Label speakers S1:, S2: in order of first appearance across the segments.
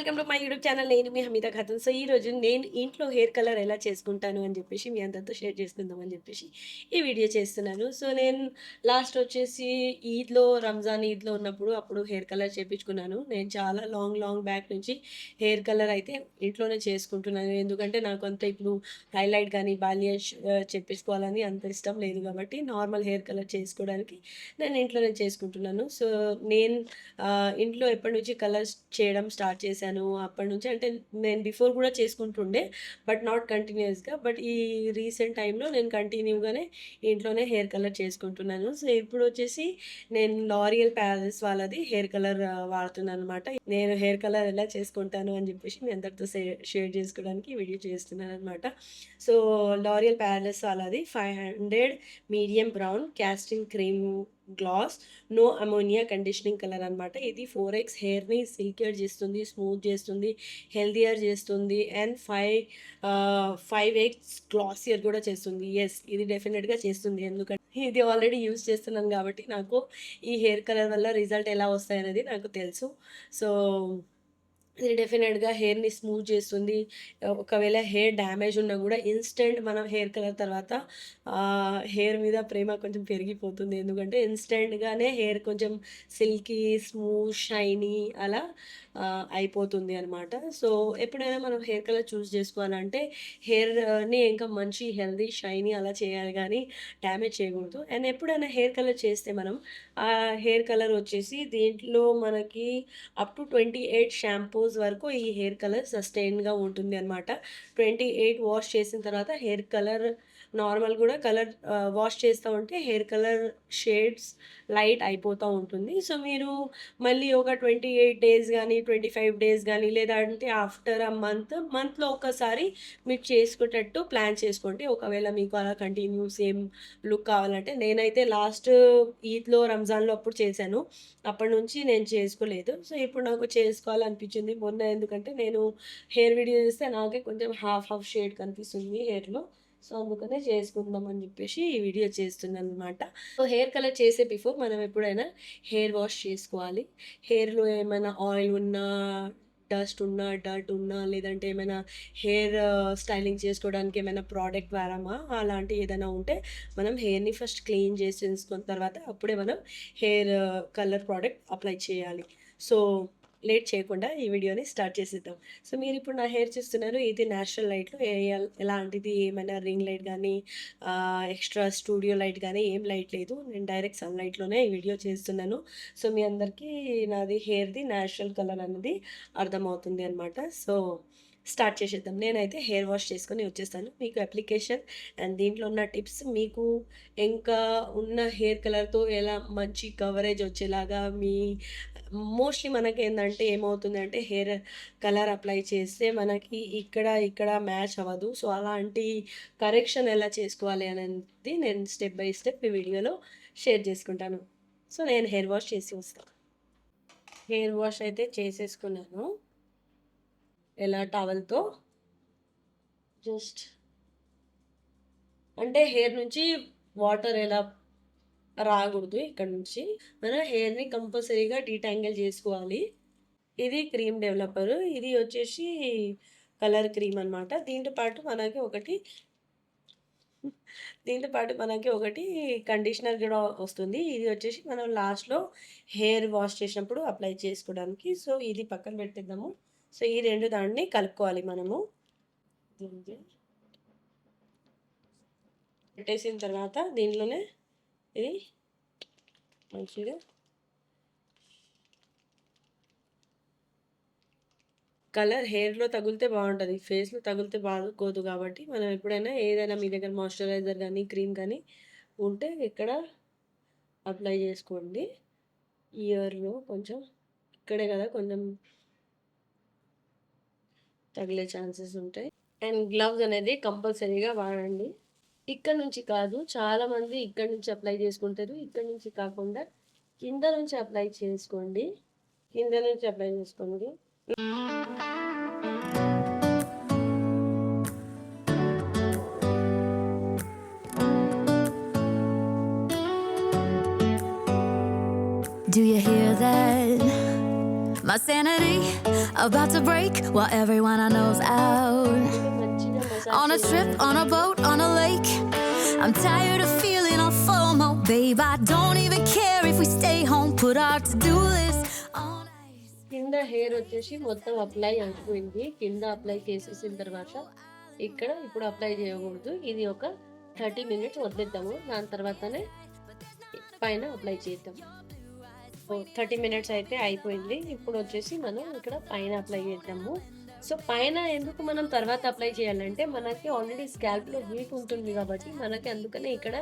S1: Welcome to my YouTube channel. నేను మీ Hamida Khatun. So, ఈరోజు నేను ఇంట్లో హెయిర్ కలర్ ఎలా చేసుకుంటాను అని చెప్పేసి మీ అందరితో షేర్ చేసుకుందాం అని చెప్పేసి ఈ వీడియో చేస్తున్నాను. సో, నేను లాస్ట్ వచ్చేసి రంజాన్ ఈద్‌లో ఉన్నప్పుడు అప్పుడు హెయిర్ కలర్ చేపించుకున్నాను. నేను చాలా లాంగ్ బ్యాక్ నుంచి హెయిర్ కలర్ అయితే ఇంట్లోనే చేసుకుంటున్నాను. ఎందుకంటే నాకు అంత ఇప్పుడు హైలైట్ గానీ, బాలియష్ చేపించుకోవాలని అంత ఇష్టం లేదు కాబట్టి నార్మల్ హెయిర్ కలర్ చేసుకోవడానికి నేను ఇంట్లోనే చేసుకుంటున్నాను. సో, నేను ఇంట్లో ఎప్పటినుంచి కలర్స్ చేయడం స్టార్ట్ చేశాను. అప్పటినుంచి అంటే నేను బిఫోర్ కూడా చేసుకుంటుండే. బట్ నాట్ కంటిన్యూయస్‌గా. బట్ ఈ రీసెంట్ టైమ్‌లో నేను కంటిన్యూగానే ఇంట్లోనే హెయిర్ కలర్ చేసుకుంటున్నాను. సో, ఇప్పుడొచ్చేసి నేను లారియల్ ప్యారిస్ వాళ్ళది హెయిర్ కలర్ వాడుతున్నాననమాట. నేను హెయిర్ కలర్ ఎలా చేసుకుంటాను అని చెప్పేసి మీ అందరితో షేర్ చేసుకోవడానికి ఈ వీడియో చేస్తున్నాననమాట. సో, లారియల్ ప్యారిస్ వాళ్ళది 500 medium brown casting creme gloss no ammonia conditioning colour అనమాట. ఇది 4x హెయిర్‌ని సిల్కియర్ చేస్తుంది, స్మూత్ చేస్తుంది, హెల్దియర్ చేస్తుంది అండ్ 5x గ్లాసియర్ కూడా చేస్తుంది. యెస్, ఇది డెఫినిట్‌గా చేస్తుంది. ఎందుకంటే ఇది ఆల్రెడీ యూజ్ చేస్తున్నాను కాబట్టి నాకు ఈ హెయిర్ కలర్ వల్ల రిజల్ట్ ఎలా వస్తాయనేది నాకు తెలుసు. సో, ఇది డెఫినిట్‌గా హెయిర్‌ని స్మూత్ చేస్తుంది. ఒకవేళ హెయిర్ డ్యామేజ్ ఉన్నా గూడా ఇన్‌స్టంట్ మనం హెయిర్ కలర్ తర్వాత హెయిర్ మీద ప్రేమ కొంచెం పెరిగిపోతుంది. ఎందుకంటే ఇన్‌స్టంట్‌గానే హెయిర్ కొంచెం సిల్కీ, స్మూత్, షైనీ అలా అయిపోతుంది అనమాట. సో, ఎప్పుడైనా మనం హెయిర్ కలర్ చూజ్ చేసుకోవాలంటే హెయిర్‌ని ఇంకా మంచి హెల్తీ, షైనీ అలా చేయాలి గానీ డ్యామేజ్ చేయకూడదు. అండ్ ఎప్పుడైనా హెయిర్ కలర్ చేస్తే మనం ఆ హెయిర్ కలర్ వచ్చేసి దీంట్లో మనకి అప్ టు 28 షాంపూస్ వరకు ఈ హెయిర్ కలర్ సస్టైన్‌గా ఉంటుంది అనమాట. 28 వాష్ చేసిన తర్వాత హెయిర్ కలర్ నార్మల్ గూడా కలర్ వాష్ చేస్తా ఉంటే హెయిర్ కలర్ షేడ్స్ లైట్ అయిపోతా ఉంటుంది. సో, మీరు మళ్ళీ ఒక 28 డేస్ గానీ, 25 డేస్ గానీ లేదంటే ఆఫ్టర్ అ మంత్‌లో ఒక్కసారి మీరు చేసుకునేటట్టు ప్లాన్ చేసుకోండి. ఒకవేళ మీకు అలా కంటిన్యూ సేమ్ లుక్ కావాలంటే. నేనైతే లాస్ట్ రంజాన్‌లో అప్పుడు చేశాను. అప్పటినుంచి నేను చేసుకోలేదు. సో, ఇప్పుడు నాకు చేసుకోవాలనిపించింది. మొన్న ఎందుకంటే నేను హెయిర్ వీడియో చూస్తే నాకే కొంచెం హాఫ్ షేడ్ కనిపిస్తుంది హెయిర్‌లో. సో, అందుకనే చేసుకుందాం అని చెప్పేసి ఈ వీడియో చేస్తున్నాననమాట. సో, హెయిర్ కలర్ చేసే బిఫోర్ మనం ఎప్పుడైనా హెయిర్ వాష్ చేసుకోవాలి. హెయిర్‌లో ఏమైనా ఆయిల్ ఉన్నా, డస్ట్ ఉన్నా, డర్ట్ ఉన్నా లేదంటే ఏమైనా హెయిర్ స్టైలింగ్ చేసుకోవడానికి ఏమైనా ప్రోడక్ట్ వాడామా అలాంటివి ఏదైనా ఉంటే మనం హెయిర్‌ని ఫస్ట్ క్లీన్ చేసేసుకున్న తర్వాత అప్పుడే మనం హెయిర్ కలర్ ప్రోడక్ట్ అప్లై చేయాలి. సో, లేట్ చేయకుండా ఈ వీడియోని స్టార్ట్ చేసేద్దాం. సో, మీరిప్పుడు నా హెయిర్ చూస్తున్నారు. ఇది నేచురల్ లైట్‌లో ఎలాంటిది ఏమైనా రింగ్ లైట్ గానీ, ఎక్స్‌ట్రా స్టూడియో లైట్ గానీ ఏం లైట్ లేదు. నేను డైరెక్ట్ సన్‌లైట్‌లోనే ఈ వీడియో చేస్తున్నాను. సో, మీ అందరికీ నాది హెయిర్‌ది నేచురల్ కలర్ అనేది అర్థమవుతుంది అనమాట. సో, స్టార్ట్ చేసేద్దాం. నేనైతే హెయిర్ వాష్ చేసుకొని వచ్చేస్తాను. మీకు అప్లికేషన్ అండ్ దీంట్లో ఉన్న టిప్స్ మీకు ఇంకా ఉన్న హెయిర్ కలర్‌తో ఎలా మంచి కవరేజ్ వచ్చేలాగా మోస్ట్‌లీ మనకేందంటే ఏమవుతుందంటే హెయిర్ కలర్ అప్లై చేస్తే మనకి ఇక్కడ మ్యాచ్ అవ్వదు. సో, అలాంటి కరెక్షన్ ఎలా చేసుకోవాలి అనేది నేను స్టెప్ బై స్టెప్ ఈ వీడియోలో షేర్ చేసుకుంటాను. సో, నేను హెయిర్ వాష్ చేసి వస్తా. హెయిర్ వాష్ అయితే చేసేసుకున్నాను. ఎలా టవల్‌తో జస్ట్ అంటే హెయిర్ నుంచి వాటర్ ఎలా రాగూడదు ఇక్కడ నుంచి. మన హెయిర్‌ని కంపల్సరీగా డీటాంగిల్ చేసుకోవాలి. ఇది క్రీమ్ డెవలపర్. ఇది వచ్చేసి కలర్ క్రీమ్ అనమాట. దీంతో పాటు మనకి ఒకటి కండిషనర్ గూడా వస్తుంది. ఇది వచ్చేసి మనం లాస్ట్‌లో హెయిర్ వాష్ చేసినప్పుడు అప్లై చేసుకోవడానికి. సో, ఇది పక్కన పెట్టేద్దాము. సో, ఈ 2 దాన్ని కలుపుకోవాలి మనము. దీనికి పెట్టేసిన తర్వాత దీంట్లోనే ఇది మంచిగా కలర్ హెయిర్‌లో తగిలితే బావుంటది. ఫేస్‌లో తగిలితే బాగోదు కాబట్టి, మనం ఎప్పుడైనా ఏదైనా మీ దగ్గర మాయిశ్చరైజర్ గానీ, క్రీమ్ గానీ ఉంటే ఇక్కడ అప్లై చేసుకోండి. ఇయర్‌లో కొంచెం ఇక్కడే కదా కొంచెం తగిలే ఛాన్సెస్ ఉంటాయి. అండ్ గ్లవ్స్ అనేది కంపల్సరీగా వాడండి. ఇక్కడ నుంచి కాదు, చాలామంది ఇక్కడి నుంచి అప్లై చేసుకుంటారు. ఇక్కడి నుంచి కాకుండా కింద నుంచి అప్లై చేసుకోండి. కింద నుంచి అప్లై చేసుకోండి.
S2: Do you hear that? My sanity about to break while everyone I know's out.
S1: ఇది మంచిగా మసాజ్
S2: On a trip,
S1: చేయాలి.
S2: on a boat, on a lake. I'm tired of feeling all FOMO, babe. I don't even care if we stay home. Put our to-do list on ice.
S1: కింద hair వచ్చేసి మొత్తం apply అయిపోయింది. కింద apply చేసేసిన తర్వాత ఇక్కడ ఇప్పుడు అప్లై చేయకూడదు. ఇది ఒక 30 మినిట్స్ వదిలేద్దాము. దాని తర్వాతనే పైన అప్లై చేద్దాం. 30 మినిట్స్ అయితే అయిపోయింది. ఇప్పుడు వచ్చేసి మనం ఇక్కడ పైన అప్లై చేద్దాము. సో పైన ఎందుకు మనం తర్వాత అప్లై చేయాలంటే మనకి ఆల్రెడీ స్కాల్ప్లో హీట్ ఉంటుంది కాబట్టి మనకి అందుకనే ఇక్కడ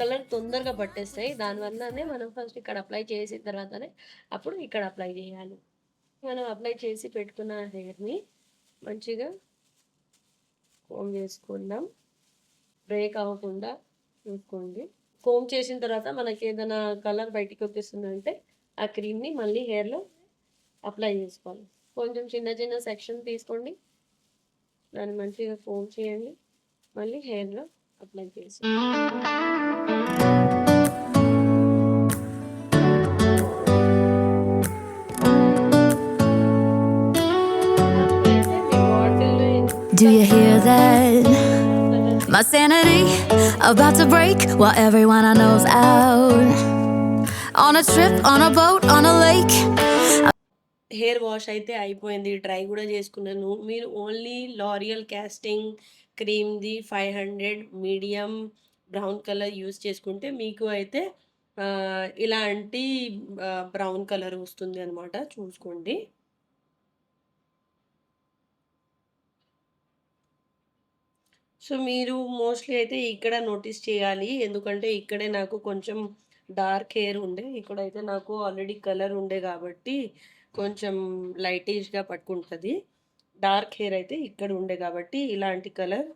S1: కలర్ తొందరగా పట్టేస్తాయి. దానివల్లనే మనం ఫస్ట్ ఇక్కడ అప్లై చేసిన తర్వాతనే అప్పుడు ఇక్కడ అప్లై చేయాలి. మనం అప్లై చేసి పెట్టుకున్న హెయిర్ని మంచిగా కోమ్ చేసుకుందాం. బ్రేక్ అవ్వకుండా చూసుకోండి. కోమ్ చేసిన తర్వాత మనకి ఏదైనా కలర్ బయటికి వచ్చేస్తుందంటే ఆ క్రీమ్ని మళ్ళీ హెయిర్లో అప్లై చేసుకోవాలి. కొంచెం చిన్న చిన్న సెక్షన్ తీసుకోండి, దాన్ని మంచిగా కోమ్ చేయండి, మళ్ళీ హెయిర్లో అప్లై చేసి
S2: Do you hear that? My sanity about to break while everyone I know's out. On a trip, on a boat, on a lake.
S1: Hair wash అయితే అయిపోయింది. డ్రై కూడా చేసుకున్నాను. మీరు ఓన్లీ లారియల్ కాస్టింగ్ క్రీమ్‌ది 500 medium brown colour use చేసుకుంటే మీకు అయితే ఇలాంటి బ్రౌన్ కలర్ వస్తుంది అనమాట. చూసుకోండి. సో మీరు మోస్ట్‌లీ అయితే ఇక్కడ నోటీస్ చేయాలి. ఎందుకంటే ఇక్కడే నాకు కొంచెం డార్క్ హెయిర్ ఉండే. ఇక్కడైతే నాకు ఆల్రెడీ కలర్ ఉండే కాబట్టి కొంచెం లైటిష్‌గా పట్టుకుంటది. డార్క్ హెయిర్ అయితే ఇక్కడ ఉండే కాబట్టి ఇలాంటి కలర్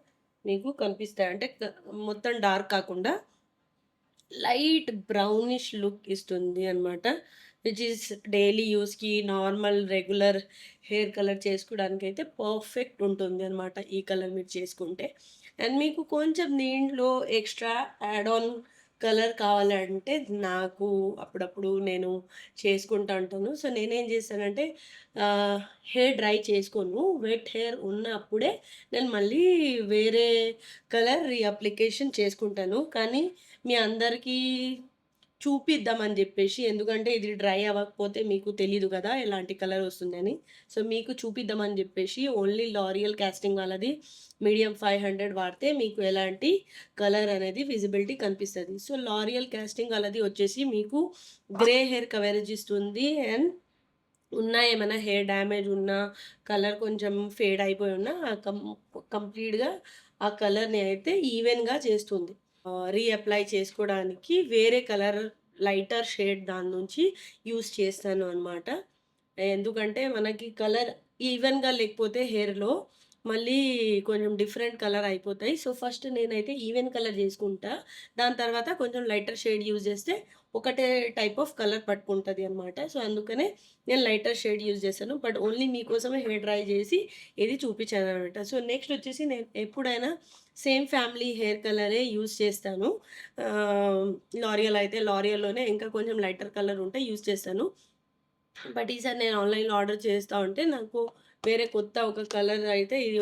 S1: మీకు కనిపిస్తాయి. అంటే మొత్తం డార్క్ కాకుండా లైట్ బ్రౌనిష్ లుక్ ఇస్తుంది అనమాట. విచ్ ఈస్ డైలీ యూస్‌కి నార్మల్ రెగ్యులర్ హెయిర్ కలర్ చేసుకోవడానికైతే పర్ఫెక్ట్ ఉంటుంది అనమాట ఈ కలర్ మీరు చేసుకుంటే. అండ్ మీకు కొంచెం దీంట్లో ఎక్స్ట్రా యాడ్ ఆన్ కలర్ కావాలంటే నాకు అప్పుడప్పుడు నేను చేసుకుంటా ఉంటాను. సో నేనేం చేస్తానంటే హెయిర్ డ్రై చేసుకోను. వెట్ హెయిర్ ఉన్నప్పుడే నేను మళ్ళీ వేరే కలర్ రీఅప్లికేషన్ చేసుకుంటాను. కానీ మీ అందరికీ చూపిద్దామని జెప్పేసి. ఎందుకంటే ఇది డ్రై అవ్వకపోతే మీకు తెలీదు గదా! ఎలాంటి కలర్ వస్తుందని. సో మీకు చూపిద్దామని జెప్పేసి ఓన్లీ లారియల్ కాస్టింగ్ వాళ్ళది మీడియం 500 వాడితే మీకు ఎలాంటి కలర్ అనేది విజిబిలిటీ కనిపిస్తది. సో లారియల్ కాస్టింగ్ వాళ్ళది వచ్చేసి మీకు గ్రే హెయిర్ కవరేజ్ ఇస్తుంది. అండ్ ఏమైనా హెయిర్ డ్యామేజ్ ఉన్నా, కలర్ కొంచెం ఫేడ్ అయిపోయి ఉన్నా కంప్లీట్‌గా ఆ కలర్‌ని అయితే ఈవెన్‌గా చేస్తుంది. రీఅప్లై చేసుకోవడానికి వేరే కలర్ లైటర్ షేడ్ దాని నుంచి యూజ్ చేస్తాను అనమాట. ఎందుకంటే మనకి కలర్ ఈవెన్‌గా లేకపోతే హెయిర్‌లో మళ్ళీ కొంచెం డిఫరెంట్ కలర్ అయిపోతాయి. సో ఫస్ట్ నేనైతే ఈవెన్ కలర్ చేసుకుంటా. దాని తర్వాత కొంచెం లైటర్ షేడ్ యూజ్ చేస్తే ఒకటే టైప్ ఆఫ్ కలర్ పట్టుకుంటది అనమాట. సో అందుకనే నేను లైటర్ షేడ్ యూజ్ చేశాను. బట్ ఓన్లీ మీకోసమే హెయిర్ డ్రై చేసి ఇది చూపించాననమాట. సో నెక్స్ట్ వచ్చేసి నేను ఎప్పుడైనా సేమ్ ఫ్యామిలీ హెయిర్ కలరే యూజ్ చేస్తాను. లారియల్ అయితే లారియల్‌లోనే ఇంకా కొంచెం లైటర్ కలర్ ఉంటే యూజ్ చేస్తాను. బట్ ఈసారి నేను ఆన్‌లైన్‌లో ఆర్డర్ చేస్తా ఉంటే నాకు వేరే కొత్త ఒక కలర్ అయితే ఇది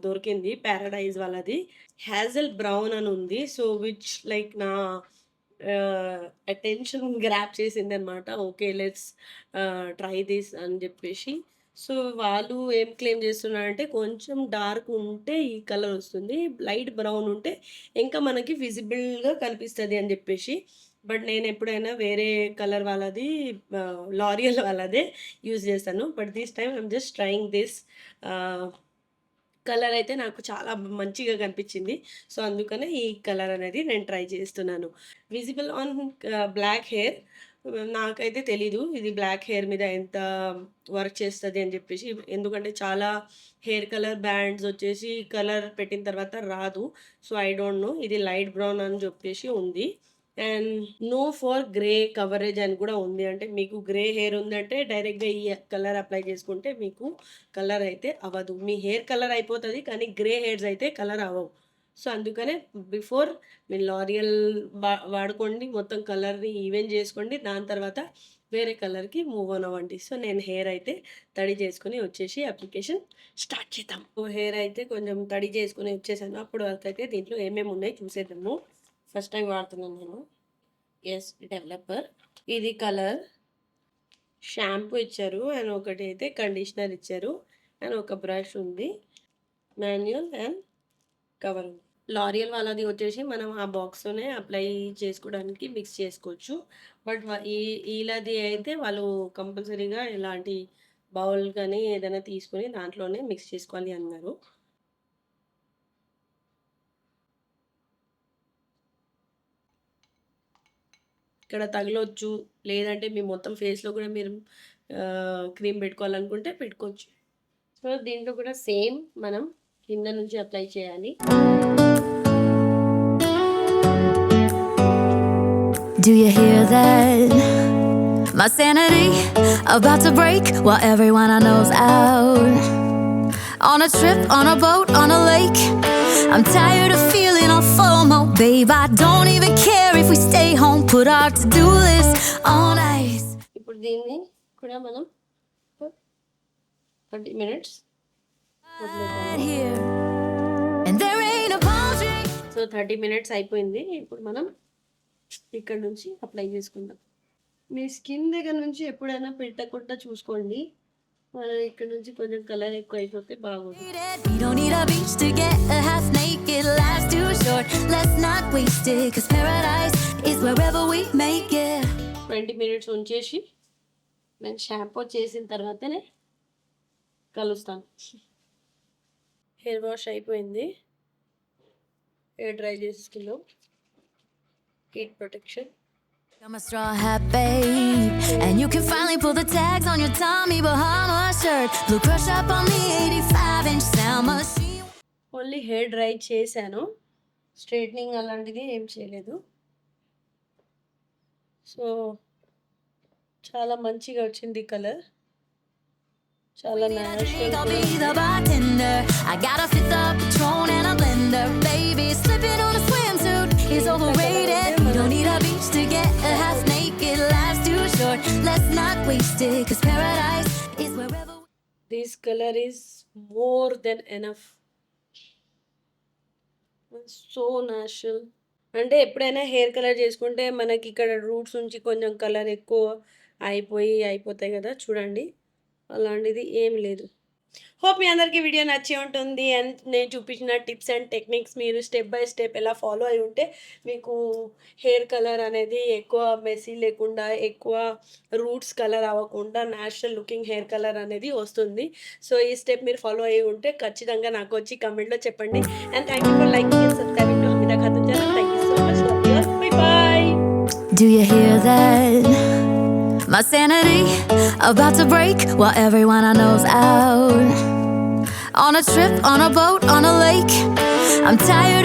S1: దొరికింది. పారడైజ్ వాళ్ళది. హ్యాజెల్ బ్రౌన్ అని ఉంది. సో విచ్ లైక్ నా అటెన్షన్ గ్రాబ్ చేసిందనమాట. ఓకే. లెట్స్ ట్రై దిస్ అని జెప్పేసి. సో వాళ్ళు ఏం క్లెయిమ్ చేస్తున్నారంటే కొంచెం డార్క్ ఉంటే ఈ కలర్ వస్తుంది. లైట్ బ్రౌన్ ఉంటే ఇంకా మనకి విజిబుల్‌గా కనిపిస్తది అని జెప్పేసి. బట్ నేనెప్పుడైనా వేరే కలర్ వాళ్ళది లారియల్ వాళ్ళదే యూజ్ చేస్తాను. But this time I'm just trying this ఆహ్, కలర్ అయితే నాకు చాలా మంచిగా కనిపించింది. సో, అందుకనే ఈ కలర్ అనేది నేను ట్రై చేస్తున్నాను. విజిబుల్ ఆన్ బ్లాక్ హెయిర్ నాకైతే తెలీదు. ఇది బ్లాక్ హెయిర్ మీద ఎంత వర్క్ చేస్తది అని చెప్పేసి. ఎందుకంటే చాలా హెయిర్ కలర్ బ్యాండ్స్ వచ్చేసి కలర్ పెట్టిన తర్వాత రాదు. So, I don't know. ఇది లైట్ బ్రౌన్ అని చెప్పేసి ఉంది. And no for grey coverage అని కూడా ఉంది. అంటే మీకు గ్రే హెయిర్ ఉందంటే డైరెక్ట్‌గా ఈ కలర్ అప్లై చేసుకుంటే మీకు కలర్ అయితే అవ్వదు. మీ హెయిర్ కలర్ అయిపోతది. కానీ గ్రే హెయిర్స్ అయితే కలర్ అవ్వవు. సో, అందుకనే బిఫోర్ మీరు లారియల్ వాడుకోండి. మొత్తం కలర్‌ని ఈవెన్ చేసుకోండి. దాని తర్వాత వేరే కలర్‌కి మూవ్ ఆన్ అవ్వండి. సో, నేను హెయిర్ అయితే తడి చేసుకొని వచ్చేసి అప్లికేషన్ స్టార్ట్ చేద్దాం. హెయిర్ అయితే కొంచెం తడి చేసుకొని వచ్చేసాను. అప్పటి వరకైతే దీంట్లో ఏమేమి ఉన్నాయో చూసేద్దాము. ఫస్ట్ టైం వాడుతున్నాను నేను. Yes developer. ఇది కలర్. షాంపూ ఇచ్చారు. అండ్ ఒకటి అయితే కండిషనర్ ఇచ్చారు. అండ్ ఒక బ్రష్ ఉంది. మాన్యువల్ అండ్ కవర్ ఉంది. లారియల్ వాళ్ళది వచ్చేసి మనం ఆ బాక్స్‌లోనే అప్లై చేసుకోవడానికి మిక్స్ చేసుకోవచ్చు. బట్ ఈళ్ళది అయితే వాళ్ళు కంపల్సరీగా ఇలాంటి బౌల్ గానీ ఏదైనా తీసుకొని దాంట్లోనే మిక్స్ చేసుకోవాలి అన్నారు. ఇక్కడ తగలొచ్చు. లేదంటే మీ మొత్తం ఫేస్‌లో కూడా మీరు క్రీమ్ పెట్టుకోవాలనుకుంటే పెట్టుకోవచ్చు. సో, దీంట్లో కూడా సేమ్ మనం కింద నుంచి అప్లై చేయాలి.
S2: Do you hear that? My sanity about to break while everyone I know's out. On a trip, on a boat, on a lake. I'm tired of feeling all FOMO, babe. I don't even care if we stay home. Put our to-do list on ice.
S1: ఇప్పుడు దీన్ని కూడా మనం 30 minutes
S2: Right here. And there ain't a palm tree.
S1: So 30 minutes అయిపోయింది. ఇప్పుడు మనం ఇక్కడ నుంచి apply చేసుకుందాం. మీ స్కిన్ దగ్గర నుంచి ఎప్పుడైనా పెట్టకుండా చూసుకోండి. మనం ఇక్కడ నుంచి కొంచెం కలర్ ఎక్కువ అయిపోతే బాగోదు.
S2: We don't need a beach to get a half naked. Life's too short. Let's not waste it. 'Cause paradise is wherever we make it.
S1: 20 minutes ఉంచేసి నేను షాంపూ చేసిన తర్వాతనే కలుస్తాను. హెయిర్ వాష్ అయిపోయింది. హెయిర్ డ్రై చేసుకున్నాం. Heat protection.
S2: I'm a straw hat babe, and you can finally pull the tags on your Tommy Bahama shirt. Blue crush up on the 85-inch sound machine.
S1: Only hair dry చేశాను. Straightening అలాంటిది ఏం చేయలేదు. So, చాలా మంచిగా వచ్చింది colour. చాలా natural.
S2: I'll be the bartender. I got a fifth of Patron and a blender. Baby, slipping on a swimsuit is overrated. We don't need a beach to get a half naked. Life's too short. Let's not waste it. 'Cause paradise is wherever we...
S1: this colour is more than enough. So natural. అంటే ఎప్పుడైనా hair colour చేసుకుంటే మనకి ఇక్కడ roots నుంచి కొంచెం colour ఎక్కువ అయిపోతాయి కదా చూడండి. అలాంటిది ఏమి లేదు. హోప్ మీ అందరికీ వీడియో నచ్చి ఉంటుంది. అండ్ నేను చూపించిన టిప్స్ అండ్ టెక్నిక్స్ మీరు స్టెప్ బై స్టెప్ ఎలా ఫాలో అయి ఉంటే మీకు హెయిర్ కలర్ అనేది ఎక్కువ మెస్సీ లేకుండా, ఎక్కువ రూట్స్ కలర్ అవ్వకుండా న్యాచురల్ లుకింగ్ హెయిర్ కలర్ అనేది వస్తుంది. సో, ఈ స్టెప్ మీరు ఫాలో అయ్యి ఉంటే ఖచ్చితంగా నాకు వచ్చి కమెంట్లో చెప్పండి. And thank you for liking and subscribing to Amita Khatun channel. Thank you so much. Love you all. Bye bye.
S2: Do you hear that? My sanity about to break while everyone I know's out. On a trip, on a boat, on a lake. I'm tired of